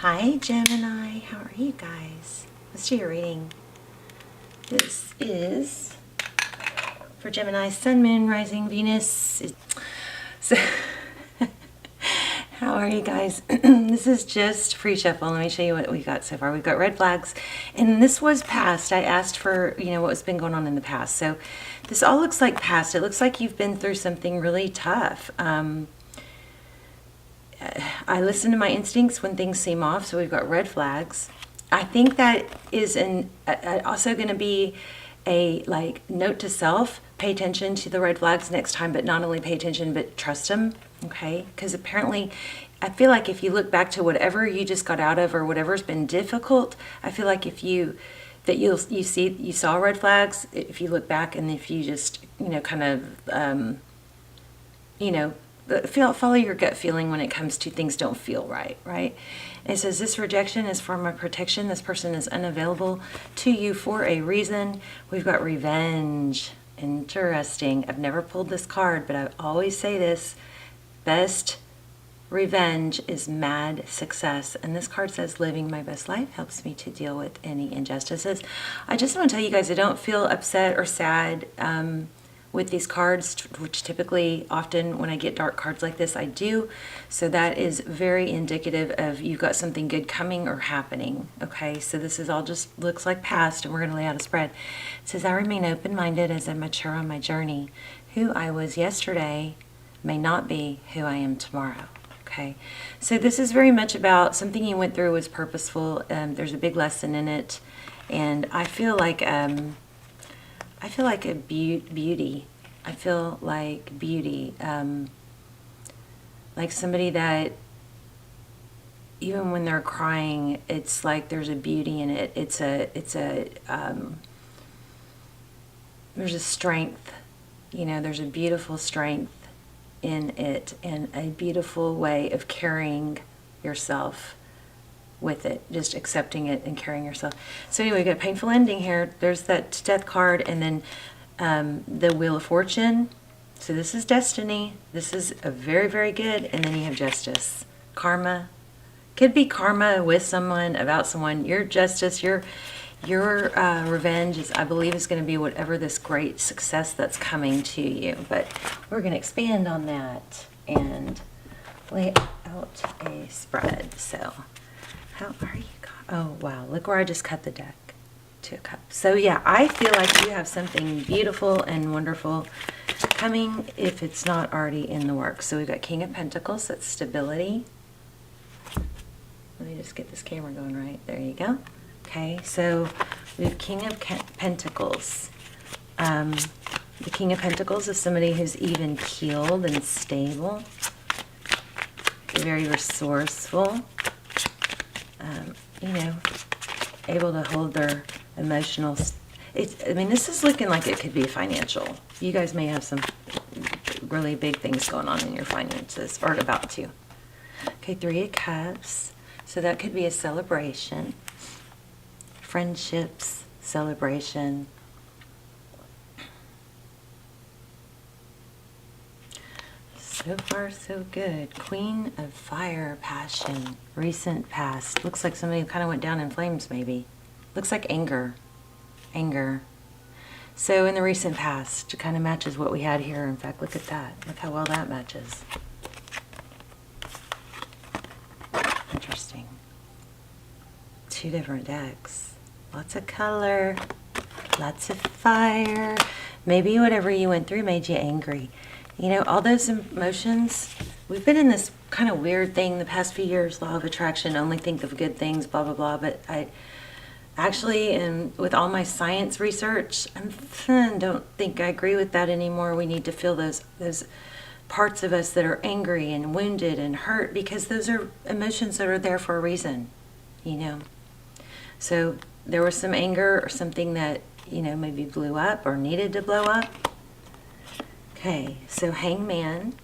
Hi Gemini, how are you guys? Let's do your reading. This is for Gemini, Sun, Moon, Rising, Venus. So, how are you guys? This is just free shuffle. Let me show you what we got so far. We've got red flags, and this was past. I asked for, what's been going on in the past. So this all looks like past. It looks like you've been through something really tough. I listen to my instincts when things seem off, so we've got red flags. I think that is also going to be a note to self. Pay attention to the red flags next time, but not only pay attention, but trust them, okay? Because apparently, I feel like if you look back to whatever you just got out of or whatever's been difficult, I feel like you saw red flags, if you look back and if you just, follow your gut feeling when it comes to things don't feel right, right? It says this rejection is for my protection. This person is unavailable to you for a reason. We've got revenge. Interesting. I've never pulled this card, but I always say this. Best revenge is mad success. And this card says living my best life helps me to deal with any injustices. I just want to tell you guys, I don't feel upset or sad with these cards, which typically often when I get dark cards like this, I do. So that is very indicative of you've got something good coming or happening. Okay, so this is all just looks like past, and we're going to lay out a spread. It says, I remain open-minded as I mature on my journey. Who I was yesterday may not be who I am tomorrow. Okay, so this is very much about something you went through was purposeful. There's a big lesson in it, and I feel like a beauty. I feel like beauty, like somebody that even when they're crying, it's like there's a beauty in it. There's a strength, there's a beautiful strength in it and a beautiful way of carrying yourself with it, just accepting it and carrying yourself. So anyway, we got a painful ending here. There's that death card, and then the Wheel of Fortune. So this is destiny. This is a very, very good. And then you have justice. Karma. Could be karma with someone, about someone. Your justice, your revenge is, I believe, is going to be whatever this great success that's coming to you. But we're going to expand on that and lay out a spread. So how are you? Oh, wow. Look where I just cut the deck. 2 of Cups. So, yeah, I feel like you have something beautiful and wonderful coming if it's not already in the works. So, we've got King of Pentacles. That's stability. Let me just get this camera going right. There you go. Okay, so we have King of Pentacles. The King of Pentacles is somebody who's even keeled and stable. Very resourceful. Able to hold their emotional. This is looking like it could be financial. You guys may have some really big things going on in your finances, or about to. Okay, 3 of Cups. So that could be a celebration. Friendships, celebration. So far, so good. Queen of Fire, passion, recent past. Looks like somebody kind of went down in flames, maybe. Looks like anger. Anger. So in the recent past, it kind of matches what we had here. In fact, look at that. Look how well that matches. Interesting. 2 different decks. Lots of color. Lots of fire. Maybe whatever you went through made you angry. All those emotions, we've been in this kind of weird thing the past few years, law of attraction, only think of good things, blah, blah, blah. But I actually, and with all my science research, I don't think I agree with that anymore. We need to feel those parts of us that are angry and wounded and hurt, because those are emotions that are there for a reason, So there was some anger or something that, maybe blew up or needed to blow up. Okay, so Hangman,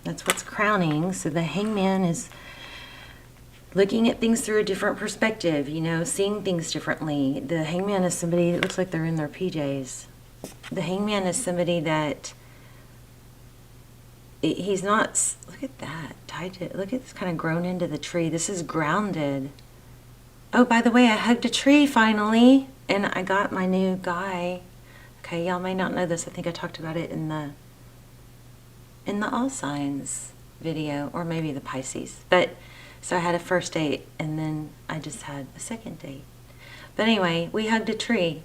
that's what's crowning. So the Hangman is looking at things through a different perspective, seeing things differently. The Hangman is somebody that looks like they're in their PJs. The Hangman is somebody that he's not, look at that, tied to, look at this, kind of grown into the tree. This is grounded. Oh, by the way, I hugged a tree finally, and I got my new guy. Okay, y'all may not know this. I think I talked about it in the all signs video, or maybe the Pisces. But so I had a first date, and then I just had a second date. But anyway, we hugged a tree.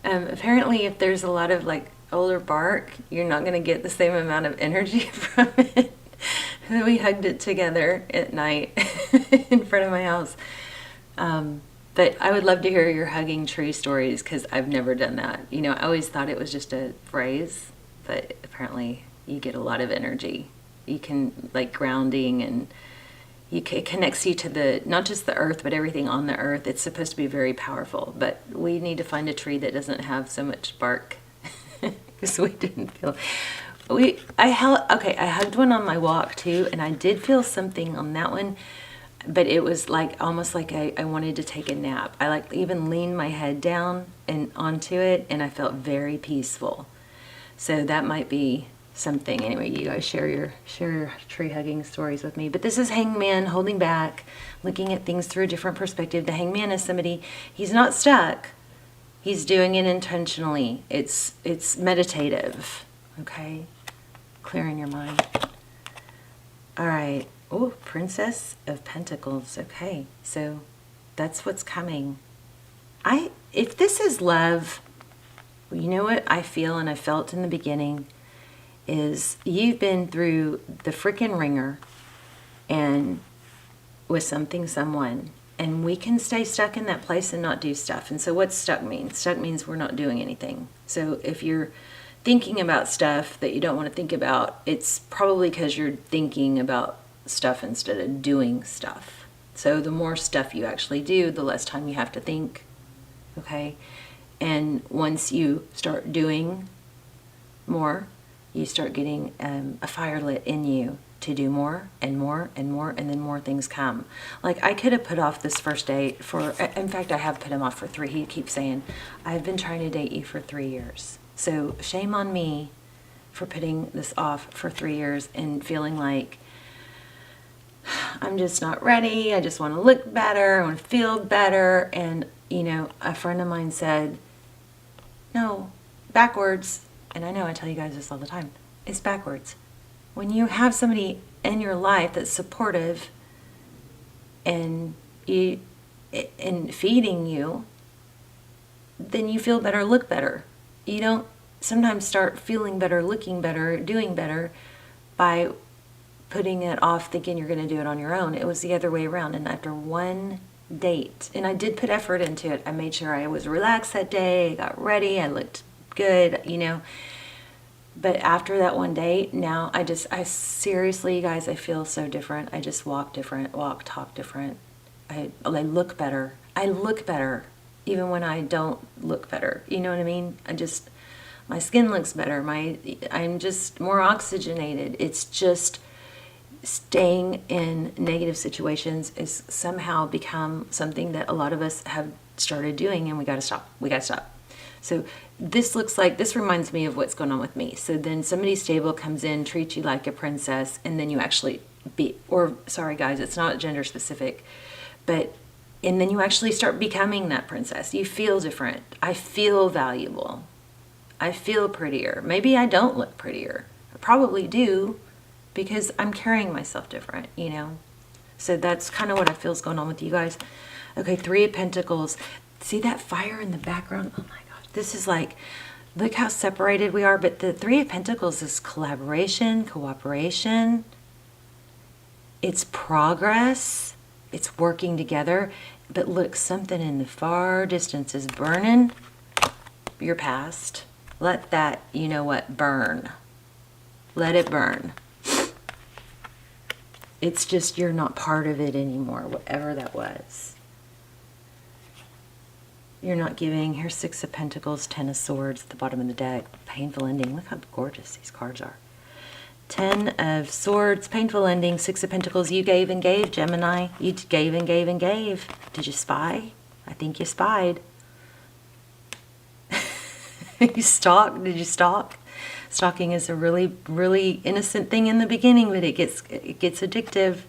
Apparently, if there's a lot of like older bark, you're not going to get the same amount of energy from it. And we hugged it together at night in front of my house. But I would love to hear your hugging tree stories, because I've never done that. You know, I always thought it was just a phrase, but apparently you get a lot of energy. You can, like, grounding, and it connects you to the, not just the earth, but everything on the earth. It's supposed to be very powerful, but we need to find a tree that doesn't have so much bark, because we didn't feel. I hugged one on my walk too, and I did feel something on that one, but it was like almost like I wanted to take a nap. I like even leaned my head down and onto it, and I felt very peaceful. So that might be something. Anyway, you guys share your tree hugging stories with me. But this is Hangman holding back, looking at things through a different perspective. The Hangman is somebody, he's not stuck. He's doing it intentionally. It's meditative. Okay? Clearing your mind. All right. Oh, Princess of Pentacles. Okay. So that's what's coming. If this is love, you know what I feel and I felt in the beginning is you've been through the freaking ringer and with something, someone, and we can stay stuck in that place and not do stuff. And so what's stuck mean? Stuck means we're not doing anything. So if you're thinking about stuff that you don't want to think about, it's probably because you're thinking about stuff instead of doing stuff. So the more stuff you actually do, the less time you have to think. Okay? And once you start doing more, you start getting a fire lit in you to do more and more and more, and then more things come. Like, I could have put off this first date for, in fact, I have put him off for 3. He keeps saying, I've been trying to date you for 3 years. So shame on me for putting this off for 3 years and feeling like I'm just not ready. I just want to look better. I want to feel better. And, you know, a friend of mine said, no, backwards. And I know I tell you guys this all the time. It's backwards. When you have somebody in your life that's supportive and feeding you, then you feel better, look better. You don't sometimes start feeling better, looking better, doing better by putting it off thinking you're going to do it on your own. It was the other way around. And after one date, and I did put effort into it, I made sure I was relaxed that day, I got ready, I looked good, you know. But after that one date, now I seriously, you guys, I feel so different. I just walk different, talk different. I look better. I look better even when I don't look better. You know what I mean? My skin looks better. I'm just more oxygenated. It's just staying in negative situations is somehow become something that a lot of us have started doing, and we got to stop. We got to stop. So this reminds me of what's going on with me. So then somebody stable comes in, treats you like a princess, and then you actually sorry guys, it's not gender specific, and then you actually start becoming that princess. You feel different. I feel valuable. I feel prettier. Maybe I don't look prettier. I probably do, because I'm carrying myself different, you know. So that's kind of what I feel is going on with you guys. Okay, 3 of Pentacles. See that fire in the background? Oh my gosh. This is like, look how separated we are. But the 3 of Pentacles is collaboration, cooperation. It's progress. It's working together. But look, something in the far distance is burning. Your past. Let that, you know what, burn. Let it burn. It's just you're not part of it anymore, whatever that was. You're not giving. Here's 6 of Pentacles, 10 of Swords at the bottom of the deck. Painful ending. Look how gorgeous these cards are. 10 of Swords, painful ending, 6 of Pentacles. You gave and gave, Gemini. You gave and gave and gave. Did you spy? I think you spied. You stalked? Did you stalk? Stalking is a really, really innocent thing in the beginning, but it gets addictive.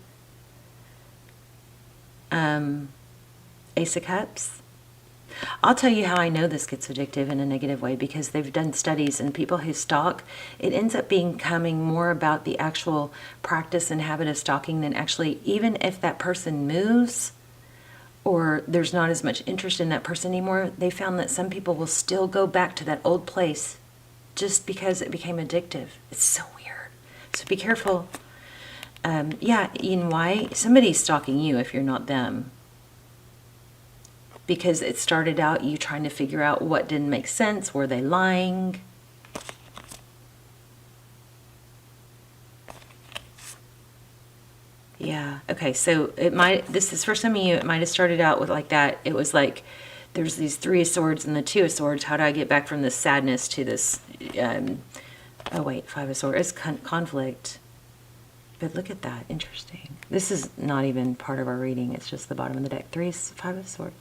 Ace of Cups. I'll tell you how I know this gets addictive in a negative way, because they've done studies, and people who stalk, it ends up becoming more about the actual practice and habit of stalking than actually, even if that person moves or there's not as much interest in that person anymore, they found that some people will still go back to that old place just because it became addictive. It's so weird. So be careful. Yeah, you know why? Somebody's stalking you if you're not them. Because it started out you trying to figure out what didn't make sense. Were they lying? Yeah. Okay. So this is for some of you, it might have started out with like that. It was like, there's these 3 of Swords and the 2 of Swords. How do I get back from this sadness to this, 5 of Swords. It's conflict. But look at that. Interesting. This is not even part of our reading. It's just the bottom of the deck. 5 of Swords.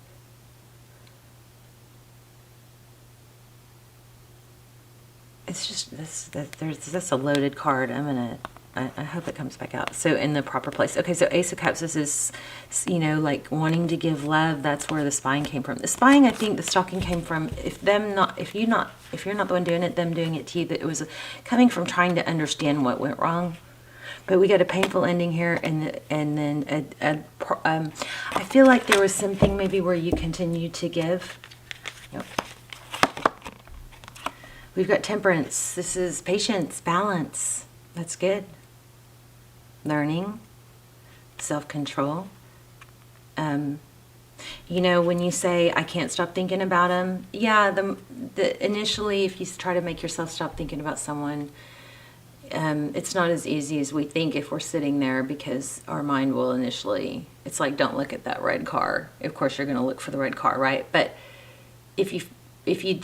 It's just that's a loaded card. I hope it comes back out. So in the proper place. Okay, so Ace of Cups, this is, like wanting to give love. That's where the spying came from. The spying, I think the stalking came from, if you're not the one doing it, them doing it to you, that it was coming from trying to understand what went wrong. But we got a painful ending here, and then I feel like there was something maybe where you continue to give. Yep. We've got Temperance. This is patience, balance. That's good. Learning, self-control. When you say, I can't stop thinking about him, yeah, initially, if you try to make yourself stop thinking about someone, it's not as easy as we think if we're sitting there, because our mind will initially, it's like, don't look at that red car. Of course, you're going to look for the red car, right? But if you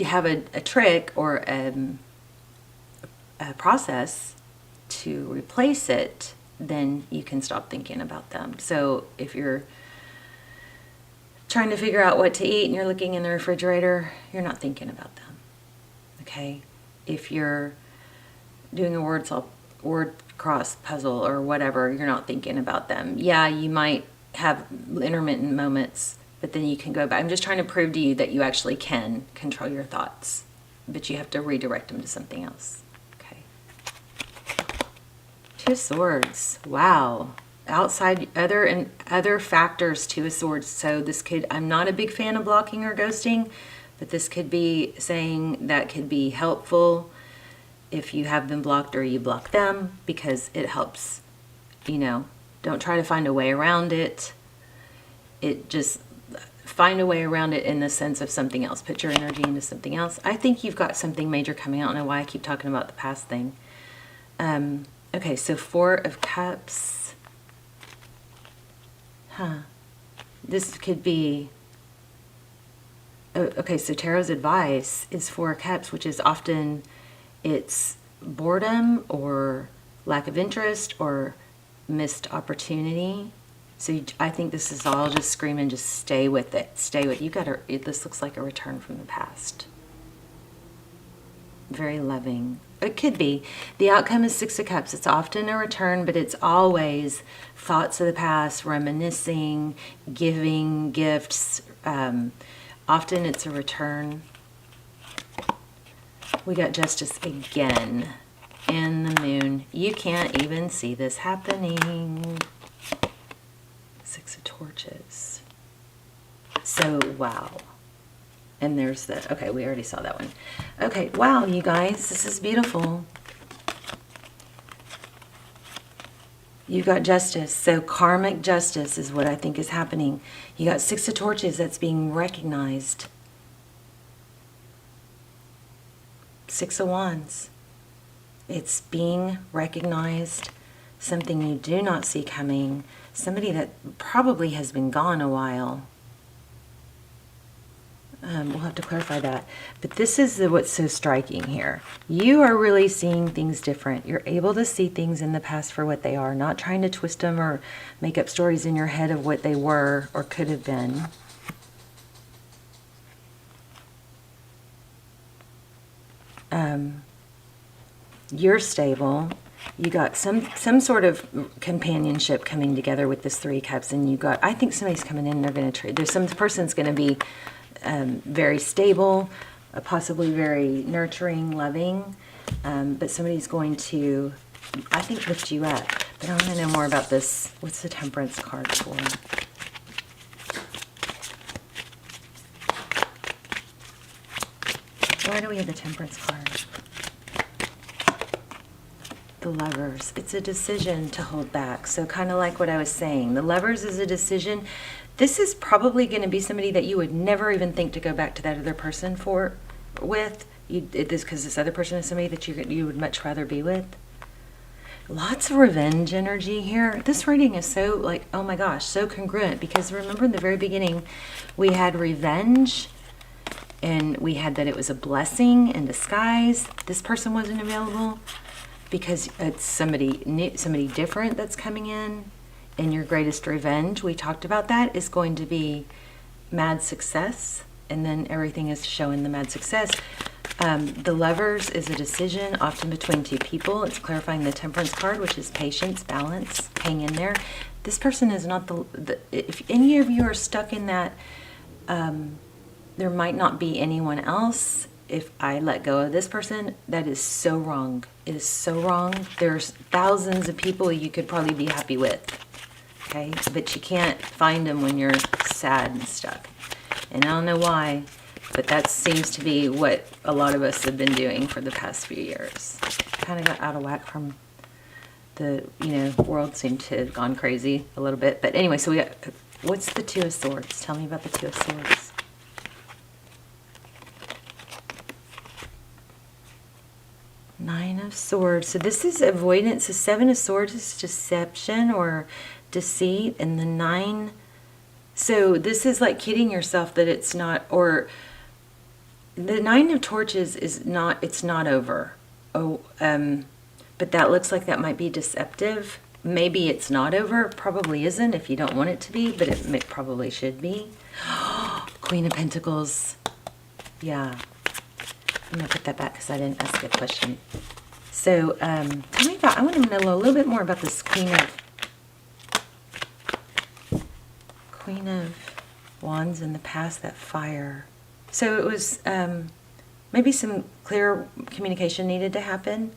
have a trick or a process to replace it, then you can stop thinking about them. So if you're trying to figure out what to eat and you're looking in the refrigerator, you're not thinking about them. Okay? If you're doing a word cross puzzle or whatever, you're not thinking about them. Yeah, you might have intermittent moments, but then you can go back. I'm just trying to prove to you that you actually can control your thoughts, but you have to redirect them to something else. Okay. 2 of Swords. Wow. Outside other factors, 2 of Swords. So this could, I'm not a big fan of blocking or ghosting, but this could be saying that could be helpful if you have them blocked or you block them, because it helps, don't try to find a way around it. It just, find a way around it in the sense of something else. Put your energy into something else. I think you've got something major coming out. I don't know why I keep talking about the past thing. Okay, so 4 of Cups. This could be... Okay, so Tarot's advice is 4 of Cups, which is often, it's boredom or lack of interest or missed opportunity. So I think this is all just screaming, just stay with it. Stay with it. This looks like a return from the past. Very loving. It could be. The outcome is 6 of Cups. It's often a return, but it's always thoughts of the past, reminiscing, giving gifts. Often it's a return. We got Justice again. And the Moon. You can't even see this happening. 6 of Torches. So, wow. And there's the... Okay, we already saw that one. Okay, wow, you guys. This is beautiful. You've got Justice. So, karmic justice is what I think is happening. You got 6 of Torches that's being recognized. 6 of Wands. It's being recognized. Something you do not see coming. Somebody that probably has been gone a while. We'll have to clarify that. But this is what's so striking here. You are really seeing things different. You're able to see things in the past for what they are, not trying to twist them or make up stories in your head of what they were or could have been. you're stable. You got some sort of companionship coming together with this Three Cups, and you got, I think somebody's coming in and they're going to trade. There's some person's going to be very stable, possibly very nurturing, loving, but somebody's going to, I think, lift you up. But I want to know more about this. What's the Temperance card for? Why do we have the Temperance card? The Lovers. It's a decision to hold back. So kind of like what I was saying. The Lovers is a decision. This is probably going to be somebody that you would never even think to go back to that other person with. Because this other person is somebody that you would much rather be with. Lots of revenge energy here. This reading is so, like, oh my gosh, so congruent. Because remember in the very beginning, we had revenge. And we had that it was a blessing in disguise. This person wasn't available because it's somebody new, somebody different that's coming in. And your greatest revenge, we talked about that, is going to be mad success. And then everything is showing the mad success. The Lovers is a decision often between two people. It's clarifying the Temperance card, which is patience, balance, hang in there. This person is not if any of you are stuck in that, there might not be anyone else. If I let go of this person, that is so wrong. It is so wrong. There's thousands of people you could probably be happy with. Okay? But you can't find them when you're sad and stuck. And I don't know why, but that seems to be what a lot of us have been doing for the past few years. Kind of got out of whack from the, world seemed to have gone crazy a little bit. But anyway, so we got, what's the Two of Swords? Tell me about the Two of Swords. Nine of Swords. So this is avoidance. The Seven of Swords is deception or deceit. And the Nine. So this is like kidding yourself that it's not, or the Nine of Torches is not, it's not over. Oh, but that looks like that might be deceptive. Maybe it's not over. Probably isn't if you don't want it to be, but it probably should be. Queen of Pentacles. Yeah. I'm going to put that back because I didn't ask a question. So, tell me about, I want to know a little bit more about this Queen of Wands in the past, that fire. So it was, maybe some clear communication needed to happen.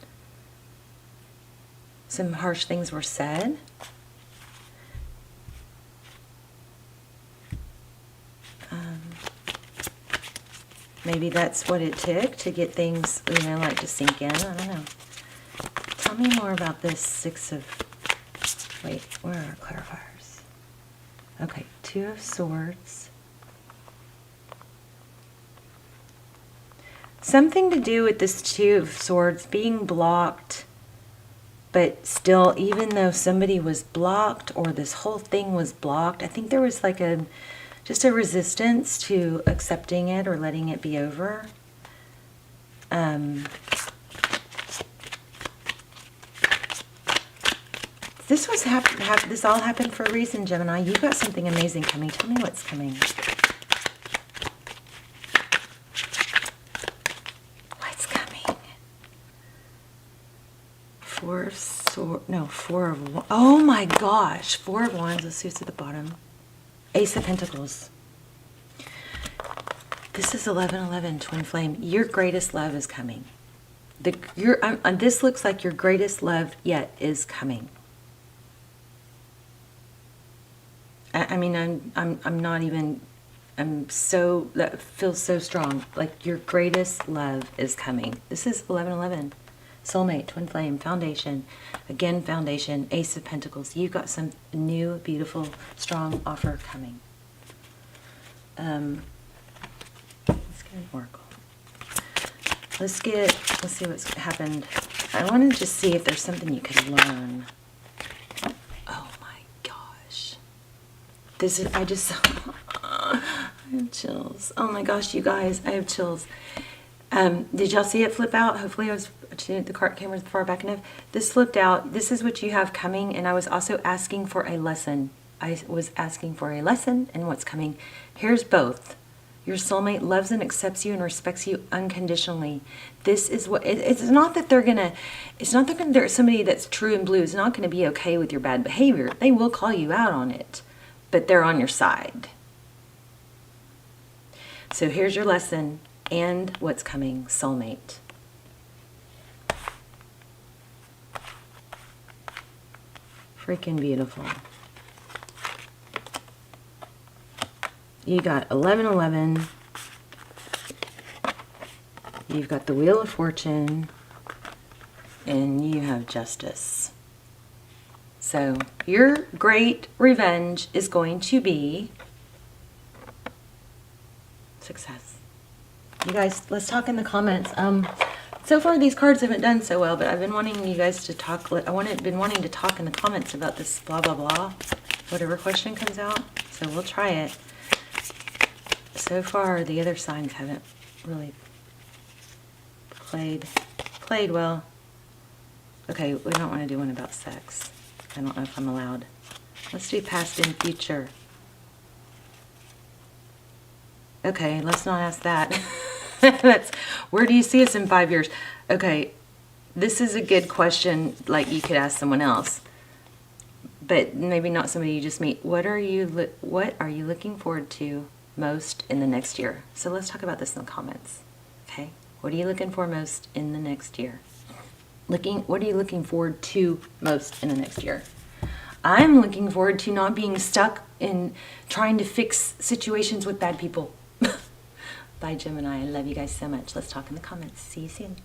Some harsh things were said. Maybe that's what it took to get things, like to sink in. I don't know. Tell me more about this Six of... Wait, where are our clarifiers? Okay, Two of Swords. Something to do with this Two of Swords being blocked, but still, even though somebody was blocked or this whole thing was blocked, I think there was like just a resistance to accepting it or letting it be over. This was this all happened for a reason, Gemini. You got something amazing coming. Tell me what's coming. What's coming? Four of Swords. No, Four of Wands. Oh my gosh. Four of Wands. Let's see what's at the bottom. Ace of Pentacles. This is 1111, Twin Flame. Your greatest love is coming. This looks like your greatest love yet is coming. I mean, I'm not even. That feels so strong. Like your greatest love is coming. This is 1111. Soulmate, Twin Flame, Foundation. Again, Foundation, Ace of Pentacles. You've got some new, beautiful, strong offer coming. Let's get an oracle. Let's see what's happened. I want to just see if there's something you can learn. Oh my gosh. This is, I have chills. Oh my gosh, you guys, I have chills. Did y'all see it flip out? Hopefully the card camera's far back enough. This flipped out. This is what you have coming, and I was also asking for a lesson. I was asking for a lesson and what's coming. Here's both. Your soulmate loves and accepts you and respects you unconditionally. This is what, it's not that they're gonna, it's not that there's somebody that's true and blue is not gonna be okay with your bad behavior. They will call you out on it, but they're on your side. So here's your lesson and what's coming, soulmate. Freaking beautiful. You got 1111. You've got the Wheel of Fortune. And you have Justice. So your great revenge is going to be success. You guys, let's talk in the comments. So far these cards haven't done so well, but I've been wanting you guys to talk. Been wanting to talk in the comments about this blah blah blah, whatever question comes out. So we'll try it. So far the other signs haven't really played well. Okay, we don't want to do one about sex. I don't know if I'm allowed. Let's do past and future. Okay, let's not ask that. That's, where do you see us in 5 years? Okay, this is a good question, like you could ask someone else, but maybe not somebody you just meet. What are you looking forward to most in the next year? So let's talk about this in the comments. Okay, what are you looking for most in the next year? What are you looking forward to most in the next year? I'm looking forward to not being stuck in trying to fix situations with bad people. Bye, Gemini. I love you guys so much. Let's talk in the comments. See you soon.